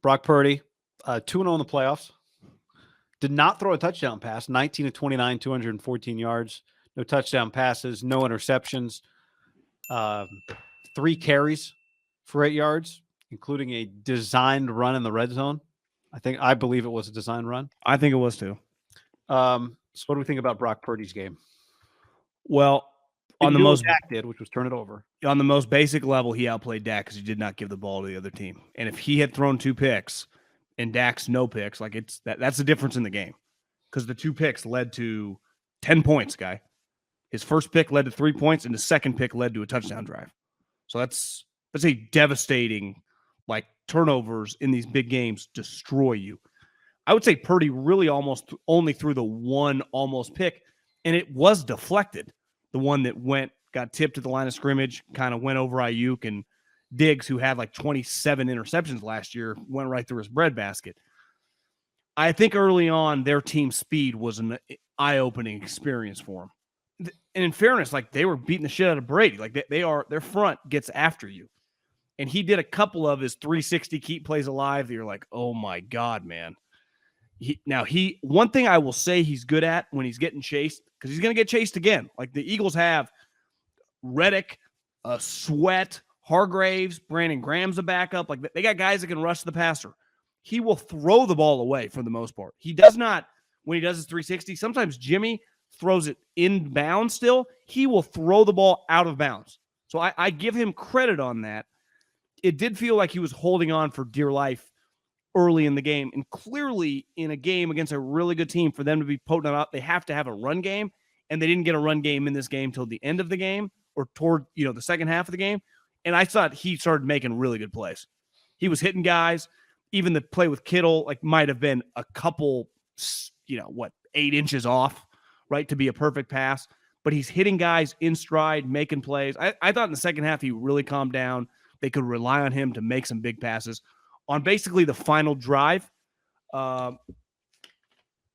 Brock Purdy, 2-0 in the playoffs. Did not throw a touchdown pass. 19 of 29, 214 yards. No touchdown passes. No interceptions. 3 carries for 8 yards, including a designed run in the red zone. I believe it was a designed run. I think it was too. So what do we think about Brock Purdy's game? Well, on the most Dak did, which was turn it over. On the most basic level, he outplayed Dak because he did not give the ball to the other team. And if he had thrown 2 picks and Dak's no picks, like that's the difference in the game. Because the 2 picks led to 10 points, guy. His first pick led to 3 points, and the second pick led to a touchdown drive. So that's a devastating, like, turnovers in these big games destroy you. I would say Purdy really almost only threw the one almost pick, and it was deflected. The one that got tipped at the line of scrimmage, kind of went over Ayuk, and Diggs, who had like 27 interceptions last year, went right through his breadbasket. I think early on, their team speed was an eye-opening experience for him. And in fairness, like, they were beating the shit out of Brady. Like, their front gets after you. And he did a couple of his 360 keep plays alive that you're like, oh my God, man. One thing I will say he's good at when he's getting chased, because he's going to get chased again. Like, the Eagles have Reddick, Sweat, Hargraves, Brandon Graham's a backup. Like, they got guys that can rush the passer. He will throw the ball away for the most part. He does not, when he does his 360, sometimes Jimmy throws it inbound still. He will throw the ball out of bounds. So I give him credit on that. It did feel like he was holding on for dear life early in the game. And clearly in a game against a really good team, for them to be potent up, they have to have a run game. And they didn't get a run game in this game till the end of the game or toward, the second half of the game. And I thought he started making really good plays. He was hitting guys. Even the play with Kittle, like, might have been a couple, 8 inches off, right, to be a perfect pass. But he's hitting guys in stride, making plays. I thought in the second half he really calmed down. They could rely on him to make some big passes. On basically the final drive,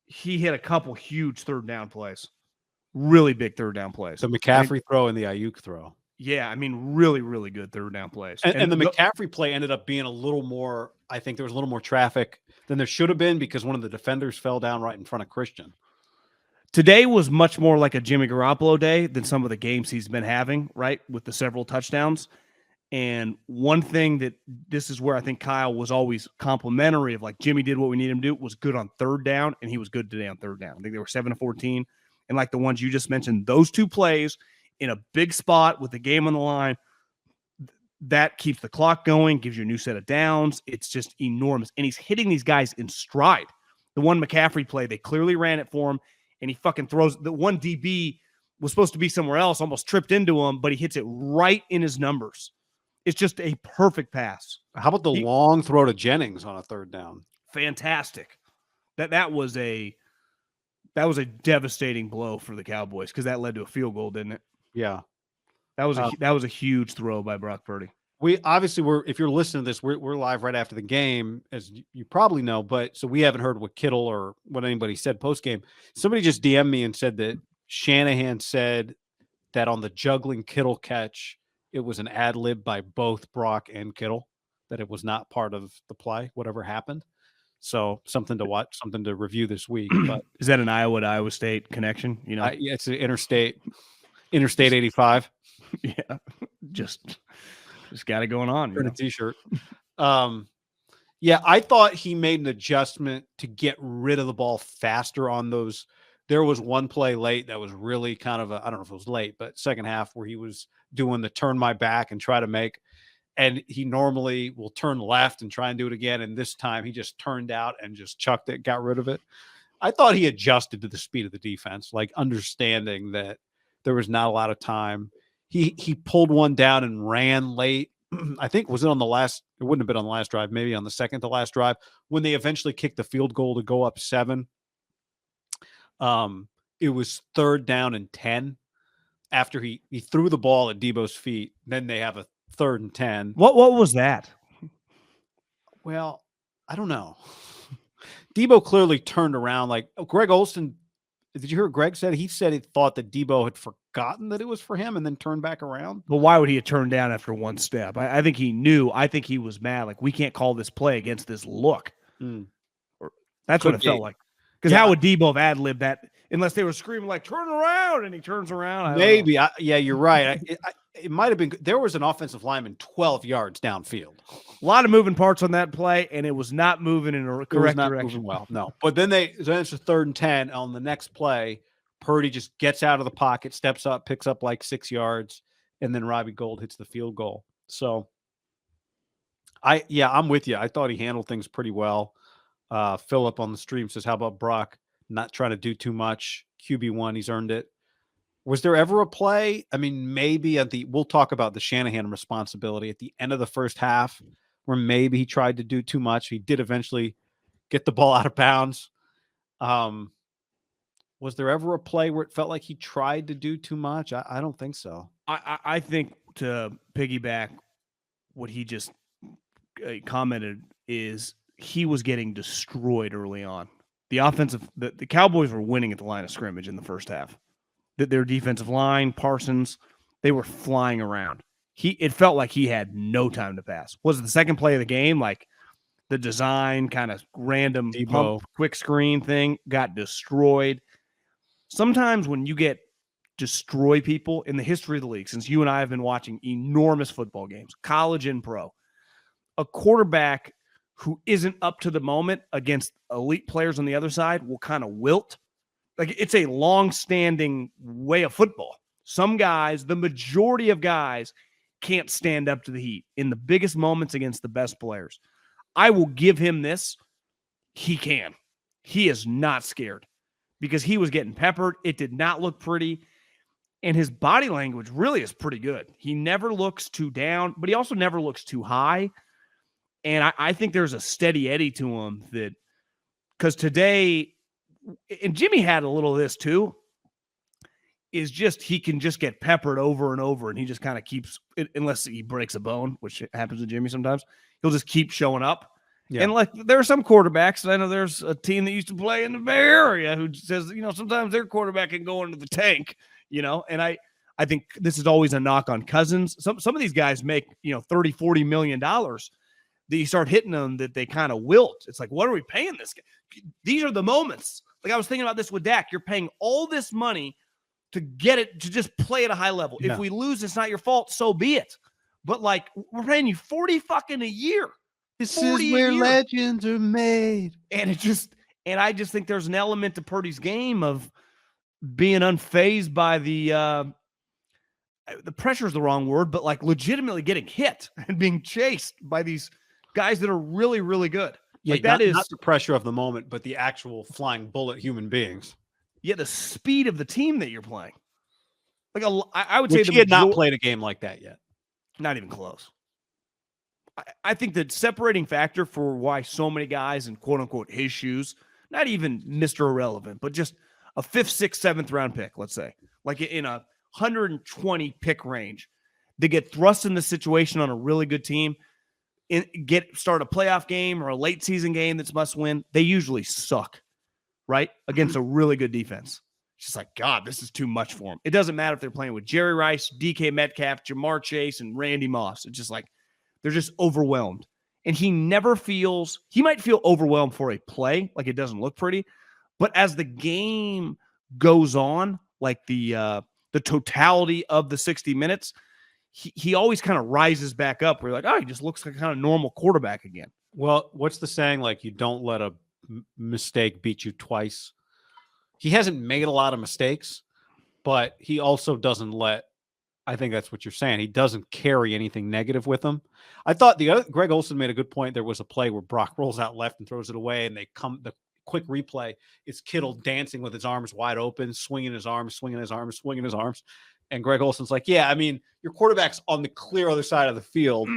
he hit a couple huge third down plays. Really big third down plays. The McCaffrey throw and the Ayuk throw. Yeah, I mean, really, really good third down plays. And the McCaffrey play ended up being a little more, I think there was a little more traffic than there should have been because one of the defenders fell down right in front of Christian. Today was much more like a Jimmy Garoppolo day than some of the games he's been having, right, with the several touchdowns. And one thing this is where I think Kyle was always complimentary of, like, Jimmy did what we needed him to do, was good on third down, and he was good today on third down. I think they were 7 of 14. And like the ones you just mentioned, those 2 plays in a big spot with the game on the line, that keeps the clock going, gives you a new set of downs. It's just enormous. And he's hitting these guys in stride. The one McCaffrey play, they clearly ran it for him, and he fucking throws. The one DB was supposed to be somewhere else, almost tripped into him, but he hits it right in his numbers. It's just a perfect pass. How about the long throw to Jennings on a third down? Fantastic. That was a devastating blow for the Cowboys because that led to a field goal, didn't it? Yeah. That was a huge throw by Brock Purdy. We obviously if you're listening to this, we're live right after the game, as you probably know, but so we haven't heard what Kittle or what anybody said post game. Somebody just DM'd me and said that Shanahan said that on the juggling Kittle catch, it was an ad lib by both Brock and Kittle, that it was not part of the play, whatever happened. So something to watch, something to review this week. But is that an Iowa to Iowa State connection? Yeah, it's an Interstate 85. Yeah, just got it going on. A t-shirt. Yeah, I thought he made an adjustment to get rid of the ball faster on those. There was one play late that was really kind of I don't know if it was late, but second half where he was doing the turn my back and try to make, and he normally will turn left and try and do it again. And this time he just turned out and just chucked it, got rid of it. I thought he adjusted to the speed of the defense, like understanding that there was not a lot of time. He pulled one down and ran late. I think it wouldn't have been on the last drive, maybe on the second to last drive, when they eventually kicked the field goal to go up 7. It was 3rd down and 10 after he threw the ball at Debo's feet. Then they have a 3rd and 10. What was that? Well, I don't know. Debo clearly turned around. Like Greg Olson, did you hear what Greg said? He said he thought that Debo forgotten that it was for him and then turned back around. But why would he have turned down after one step? I think he knew. I think he was mad. Like, we can't call this play against this look. That's what it felt like. Because how would Debo have ad-libbed that unless they were screaming like, turn around, and he turns around? Maybe. Yeah, you're right. It might have been – there was an offensive lineman 12 yards downfield. A lot of moving parts on that play, and it was not moving in a correct direction. Well, no. But then it's a 3rd and 10. On the next play, Purdy just gets out of the pocket, steps up, picks up like 6 yards, and then Robbie Gould hits the field goal. So, I'm with you. I thought he handled things pretty well. Philip on the stream says, how about Brock not trying to do too much? QB1, he's earned it. Was there ever a play? I mean, maybe we'll talk about the Shanahan responsibility at the end of the first half where maybe he tried to do too much. He did eventually get the ball out of bounds. Was there ever a play where it felt like he tried to do too much? I don't think so. I think, to piggyback what he just commented, is he was getting destroyed early on. The Cowboys were winning at the line of scrimmage in the first half. Their defensive line, Parsons, they were flying around. It felt like he had no time to pass. Was it the second play of the game? Like, the design kind of random pump, quick screen thing got destroyed. Sometimes when you destroy people in the history of the league, since you and I have been watching enormous football games, college and pro, a quarterback who isn't up to the moment against elite players on the other side will kind of wilt. Like, it's a long-standing way of football. Some guys, the majority of guys, can't stand up to the heat in the biggest moments against the best players. I will give him this. He can. He is not scared because he was getting peppered. It did not look pretty. And his body language really is pretty good. He never looks too down, but he also never looks too high. And I think there's a steady Eddie to him because today, and Jimmy had a little of this too, is just he can just get peppered over and over, and he just kind of keeps, unless he breaks a bone, which happens to Jimmy sometimes, he'll just keep showing up. Yeah. And like, there are some quarterbacks, and I know there's a team that used to play in the Bay Area who says, sometimes their quarterback can go into the tank, and I think this is always a knock on Cousins. Some of these guys make, $30-40 million. That you start hitting them, that they kind of wilt. It's like, what are we paying this guy? These are the moments. Like, I was thinking about this with Dak. You're paying all this money to get it, to just play at a high level. Yeah. If we lose, it's not your fault. So be it. But like, we're paying you $40 fucking a year. This is where legends are made. And I just think there's an element to Purdy's game of being unfazed by the pressure is the wrong word, but like legitimately getting hit and being chased by these guys that are really, really good. Yeah, like, not the pressure of the moment, but the actual flying bullet human beings. Yeah, the speed of the team that you're playing. Like, I would say he had not played a game like that yet. Not even close. I think the separating factor for why so many guys in quote unquote his shoes, not even Mr. Irrelevant, but just a 5th, 6th, 7th round pick, let's say, like in a 120 pick range, they get thrust in the situation on a really good team, start a playoff game or a late season game that's must win. They usually suck, right? Against a really good defense. It's just like, God, this is too much for them. It doesn't matter if they're playing with Jerry Rice, DK Metcalf, Jamar Chase, and Randy Moss. It's just like, they're just overwhelmed. And he might feel overwhelmed for a play, like it doesn't look pretty. But as the game goes on, like the totality of the 60 minutes, he always kind of rises back up. Where you're like, oh, he just looks like a kind of normal quarterback again. Well, what's the saying? Like, you don't let a mistake beat you twice. He hasn't made a lot of mistakes, but he also doesn't let, I think that's what you're saying, he doesn't carry anything negative with him. I thought Greg Olsen made a good point. There was a play where Brock rolls out left and throws it away, and the quick replay, it's Kittle dancing with his arms wide open, swinging his arms. And Greg Olsen's like, yeah, I mean, your quarterback's on the clear other side of the field.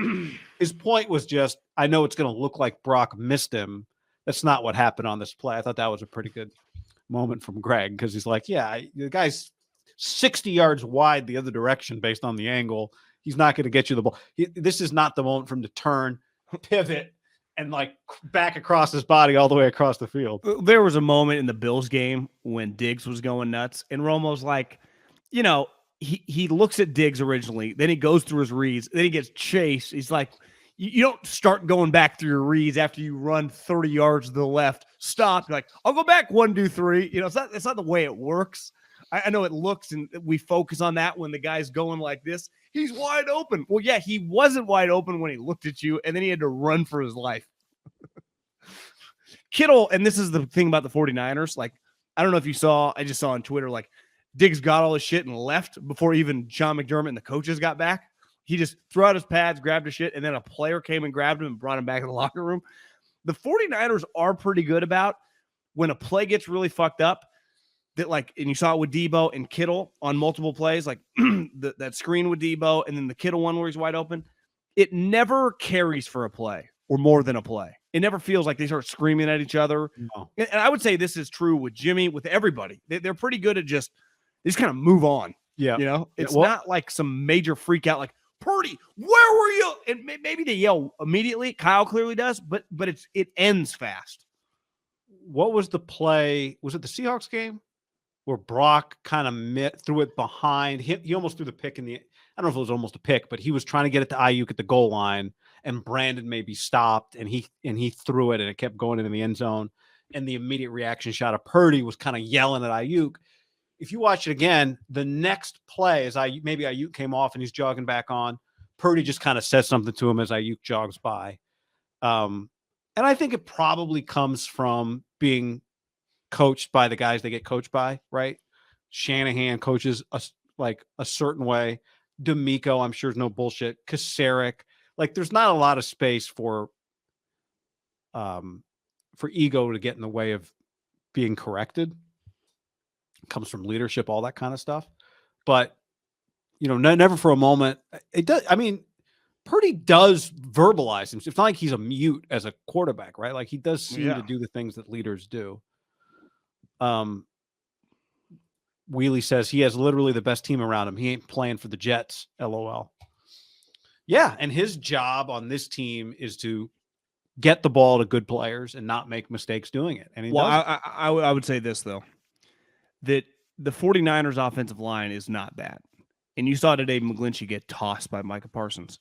His point was just, I know it's going to look like Brock missed him. That's not what happened on this play. I thought that was a pretty good moment from Greg, because he's like, yeah, the guy's 60 yards wide the other direction based on the angle. He's not going to get you the ball. This is not the moment for him to turn, pivot, and like back across his body all the way across the field. There was a moment in the Bills game when Diggs was going nuts, and Romo's like, he looks at Diggs originally, then he goes through his reads, then he gets chased. He's like, you don't start going back through your reads after you run 30 yards to the left. Stop. You're like, I'll go back 1, 2, 3. It's not the way it works. I know it looks, and we focus on that when the guy's going like this. He's wide open. Well, yeah, he wasn't wide open when he looked at you, and then he had to run for his life. Kittle, and this is the thing about the 49ers, like, I don't know if you saw, I just saw on Twitter, like, Diggs got all his shit and left before even Sean McDermott and the coaches got back. He just threw out his pads, grabbed his shit, and then a player came and grabbed him and brought him back in the locker room. The 49ers are pretty good about when a play gets really fucked up, that, like, and you saw it with Debo and Kittle on multiple plays, like that screen with Debo and then the Kittle one where he's wide open. It never carries for a play or more than a play. It never feels like they start screaming at each other. No. And I would say this is true with Jimmy, with everybody. They're pretty good at they just kind of move on. Yeah. It's not like some major freak out, like, Purdy, where were you? And maybe they yell immediately. Kyle clearly does, but it ends fast. What was the play? Was it the Seahawks game where Brock kind of threw it behind him? He almost threw the pick I don't know if it was almost a pick, but he was trying to get it to Ayuk at the goal line, and Brandon maybe stopped, and he threw it, and it kept going into the end zone. And the immediate reaction shot of Purdy was kind of yelling at Ayuk. If you watch it again, the next play is maybe Ayuk came off and he's jogging back on. Purdy just kind of says something to him as Ayuk jogs by. And I think it probably comes from being coached by the guys they get coached by, right? Shanahan coaches us like a certain way. D'Amico, I'm sure, is no bullshit. Kasarik, like, there's not a lot of space for ego to get in the way of being corrected. It comes from leadership, all that kind of stuff. But never for a moment. It does. I mean, Purdy does verbalize himself. It's not like he's a mute as a quarterback, right? Like, he does seem to do the things that leaders do. Wheelie says he has literally the best team around him. He ain't playing for the Jets. LOL. Yeah, and his job on this team is to get the ball to good players and not make mistakes doing it. And I would say this, though, that the 49ers offensive line is not bad. And you saw today McGlinchey get tossed by Micah Parsons.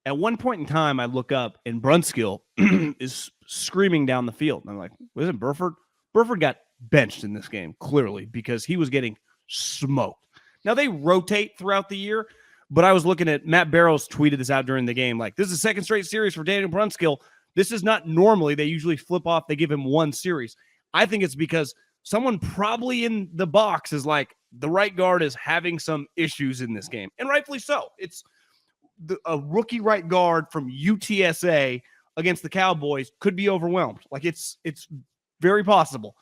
At one point in time, I look up and Brunskill is screaming down the field. And I'm like, wasn't Burford? Burford got benched in this game, clearly, because he was getting smoked. Now, they rotate throughout the year, but I was looking at Matt Barrows tweeted this out during the game. Like, this is a second straight series for Daniel Brunskill. This is not normally. They usually flip off. They give him one series. I think it's because someone probably in the box is like, the right guard is having some issues in this game. And rightfully so. It's a rookie right guard from UTSA against the Cowboys could be overwhelmed. Like, it's very possible.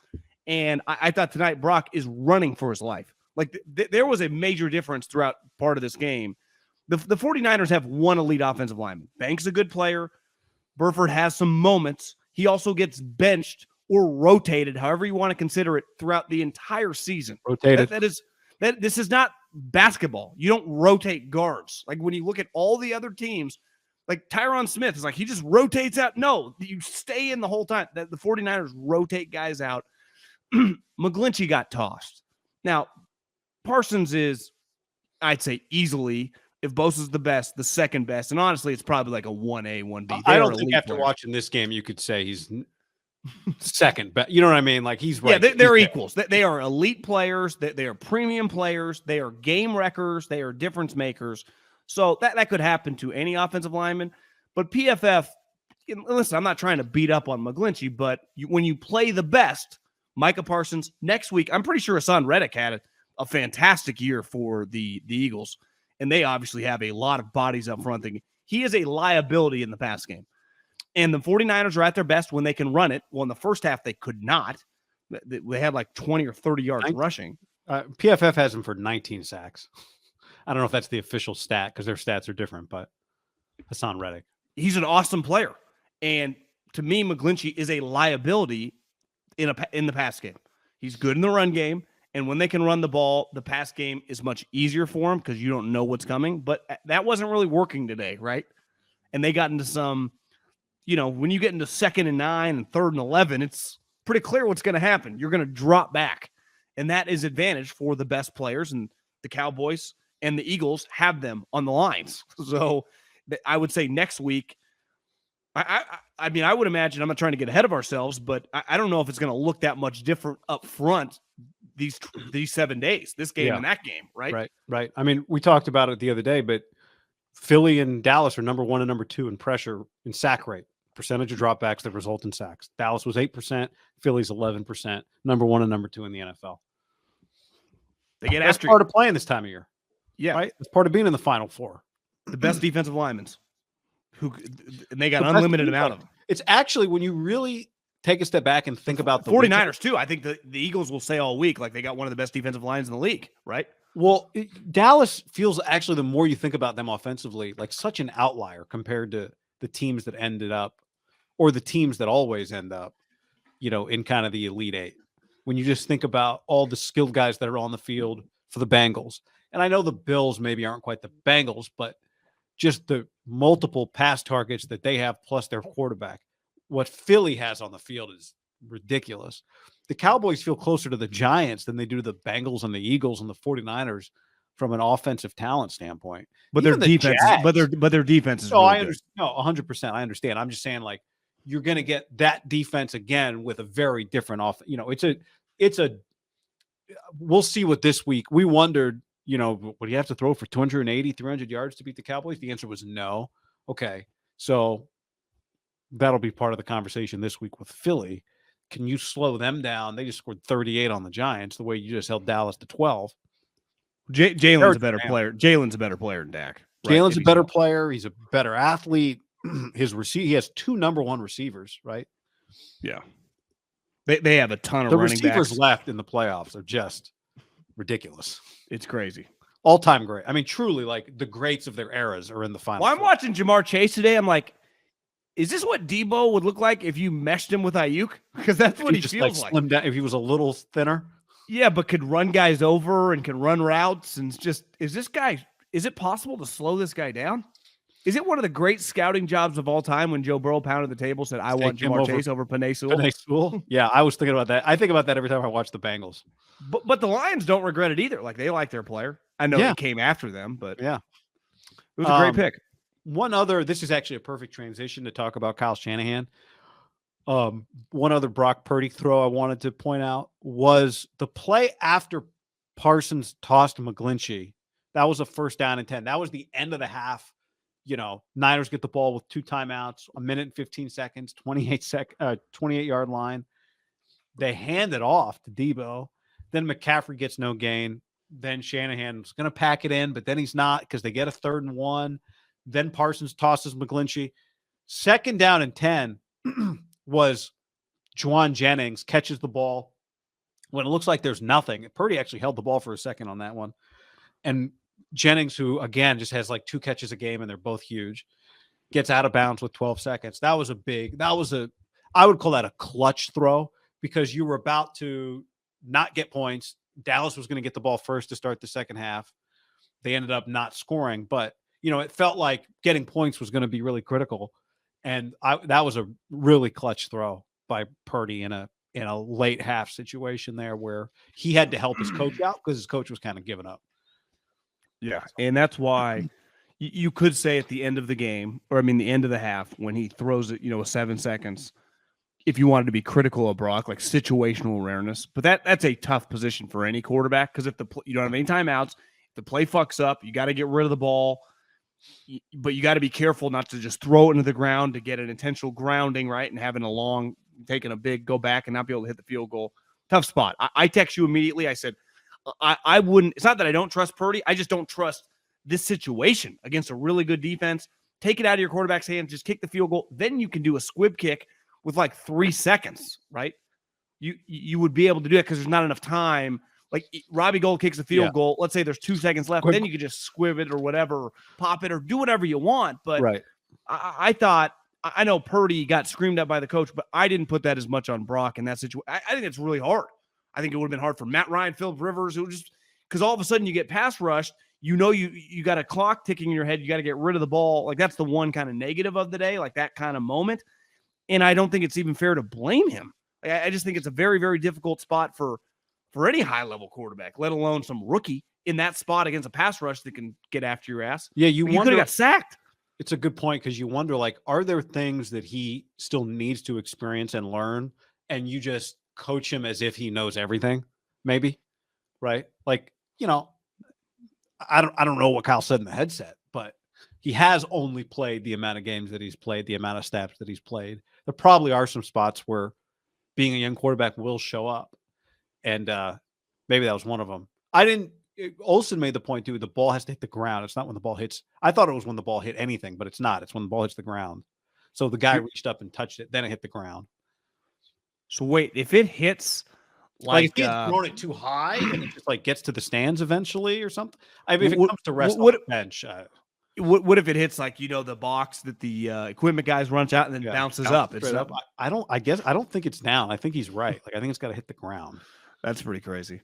And I thought tonight Brock is running for his life. Like, there was a major difference throughout part of this game. The 49ers have one elite offensive lineman. Banks a good player. Burford has some moments. He also gets benched or rotated, however you want to consider it, throughout the entire season. Rotated. This is not basketball. You don't rotate guards. Like, when you look at all the other teams, like Tyron Smith is like, he just rotates out. No, you stay in the whole time. The 49ers rotate guys out. McGlinchey got tossed. Now, Parsons is, I'd say, easily, if Bosa's the best, the second best. And honestly, it's probably like a 1A, 1B. I don't think after watching this game, you could say he's second best. You know what I mean? Like, he's right. Yeah, they're equals. They are elite players. They are premium players. They are game wreckers. They are difference makers. So that could happen to any offensive lineman. But PFF, listen, I'm not trying to beat up on McGlinchey, but when you play the best, Micah Parsons, next week, I'm pretty sure Hassan Reddick had a fantastic year for the Eagles, and they obviously have a lot of bodies up front. He is a liability in the pass game. And the 49ers are at their best when they can run it. Well, in the first half, they could not. They had like 20 or 30 yards rushing. PFF has him for 19 sacks. I don't know if that's the official stat because their stats are different, but Hassan Reddick. He's an awesome player. And to me, McGlinchey is a liability in the pass game. He's good in the run game. And when they can run the ball, the pass game is much easier for him because you don't know what's coming. But that wasn't really working today, right? And they got into some, when you get into 2nd and 9 and 3rd and 11, it's pretty clear what's going to happen. You're going to drop back. And that is advantage for the best players. And the Cowboys and the Eagles have them on the lines. So I would say next week, I mean, I would imagine, I'm not trying to get ahead of ourselves, but I don't know if it's going to look that much different up front these 7 days, this game and that game, right? Right. I mean, we talked about it the other day, but Philly and Dallas are number 1 and number 2 in pressure in sack rate, percentage of dropbacks that result in sacks. Dallas was 8%, Philly's 11%, number 1 and number 2 in the NFL. They get That's after part of playing this time of year. Yeah. Right? It's part of being in the Final Four. The best defensive linemen and they got unlimited amount of them. It's actually, when you really take a step back and think about the 49ers too. I think the Eagles will say all week, like, they got one of the best defensive lines in the league, right? Well, Dallas feels, actually, the more you think about them offensively, like such an outlier compared to the teams that ended up, or the teams that always end up, in kind of the Elite Eight. When you just think about all the skilled guys that are on the field for the Bengals. And I know the Bills maybe aren't quite the Bengals, but just the multiple pass targets that they have, plus their quarterback. What Philly has on the field is ridiculous. The Cowboys feel closer to the Giants than they do to the Bengals and the Eagles and the 49ers from an offensive talent standpoint. But their defense, their defense is really good. No, 100%. I understand. I'm just saying, like, you're going to get that defense again with a very different we'll see what this week. We wondered, would you have to throw for 280, 300 yards to beat the Cowboys? The answer was no. Okay. So that'll be part of the conversation this week with Philly. Can you slow them down? They just scored 38 on the Giants the way you just held Dallas to 12. Jalen's a better player. Jalen's a better player than Dak. Right? Jalen's a better player. He's a better athlete. He has 2 number 1 receivers, right? Yeah. They have a ton of running backs. The receivers left in the playoffs are just ridiculous. It's crazy. All-time great. I mean, truly, like, the greats of their eras are in the final. Well, I'm watching Jamar Chase today. I'm like, is this what Debo would look like if you meshed him with Ayuk? Because that's what he feels like. Slimmed down, if he was a little thinner. Yeah, but could run guys over and can run routes. And is it possible to slow this guy down? Is it one of the great scouting jobs of all time when Joe Burrow pounded the table, said, I want Jamar Chase over Penei Sewell? Penei Sewell? Yeah, I was thinking about that. I think about that every time I watch the Bengals. But the Lions don't regret it either. Like, they like their player. I know it came after them, but yeah, it was a great pick. This is actually a perfect transition to talk about Kyle Shanahan. One other Brock Purdy throw I wanted to point out was the play after Parsons tossed McGlinchey. That was a 1st down and 10. That was the end of the half. Niners get the ball with 2 timeouts, 1 minute and 15 seconds, 28-yard line. They hand it off to Debo. Then McCaffrey gets no gain. Then Shanahan's going to pack it in, but then he's not, because they get a 3rd and 1. Then Parsons tosses McGlinchey. 2nd down and 10 was Juwan Jennings catches the ball when it looks like there's nothing. Purdy actually held the ball for a second on that one. And Jennings, who again just has like 2 catches a game and they're both huge, gets out of bounds with 12 seconds. I would call that a clutch throw, because you were about to not get points. Dallas was going to get the ball first to start the second half. They ended up not scoring, but it felt like getting points was going to be really critical. And that was a really clutch throw by Purdy in a late half situation there, where he had to help his coach out because his coach was kind of giving up. Yeah. And that's why you could say at the end of the game, or the end of the half, when he throws it, with 7 seconds, if you wanted to be critical of Brock, like situational awareness, but that's a tough position for any quarterback, because if you don't have any timeouts, if the play fucks up, you got to get rid of the ball, but you got to be careful not to just throw it into the ground to get an intentional grounding, right? And having taking a big go back and not be able to hit the field goal. Tough spot. I text you immediately. I said, I wouldn't, it's not that I don't trust Purdy. I just don't trust this situation against a really good defense. Take it out of your quarterback's hands, just kick the field goal. Then you can do a squib kick with like 3 seconds, right? You would be able to do it because there's not enough time. Like Robbie Gould kicks a field goal. Let's say there's 2 seconds left. Then you could just squib it or whatever, pop it or do whatever you want. But right. I thought, I know Purdy got screamed at by the coach, but I didn't put that as much on Brock in that situation. I think it's really hard. I think it would have been hard for Matt Ryan, Phillip Rivers, who just, because all of a sudden you get pass rushed, you got a clock ticking in your head. You got to get rid of the ball. Like that's the one kind of negative of the day, like that kind of moment. And I don't think it's even fair to blame him. I just think it's a very, very difficult spot for any high-level quarterback, let alone some rookie. in that spot against a pass rush that can get after your ass. Yeah, You could have got sacked. It's a good point because you wonder, like, are there things that he still needs to experience and learn, and you just coach him as if he knows everything? Maybe, right? Like, I don't know what Kyle said in the headset, but he has only played the amount of games that he's played, the amount of snaps that he's played. There probably are some spots where being a young quarterback will show up, and maybe that was one of them. Olsen made the point too. The ball has to hit the ground. It's not when the ball hits. I thought it was when the ball hit anything, but it's not. It's when the ball hits the ground. So the guy reached up and touched it, then it hit the ground. So wait, if it hits like if he had thrown it too high and it just like gets to the stands eventually or something. I mean, if it comes to rest on the bench. What if it hits like the box that the equipment guys runs out and then bounces up? It's up. I don't think it's down. I think he's right. Like I think it's got to hit the ground. That's pretty crazy.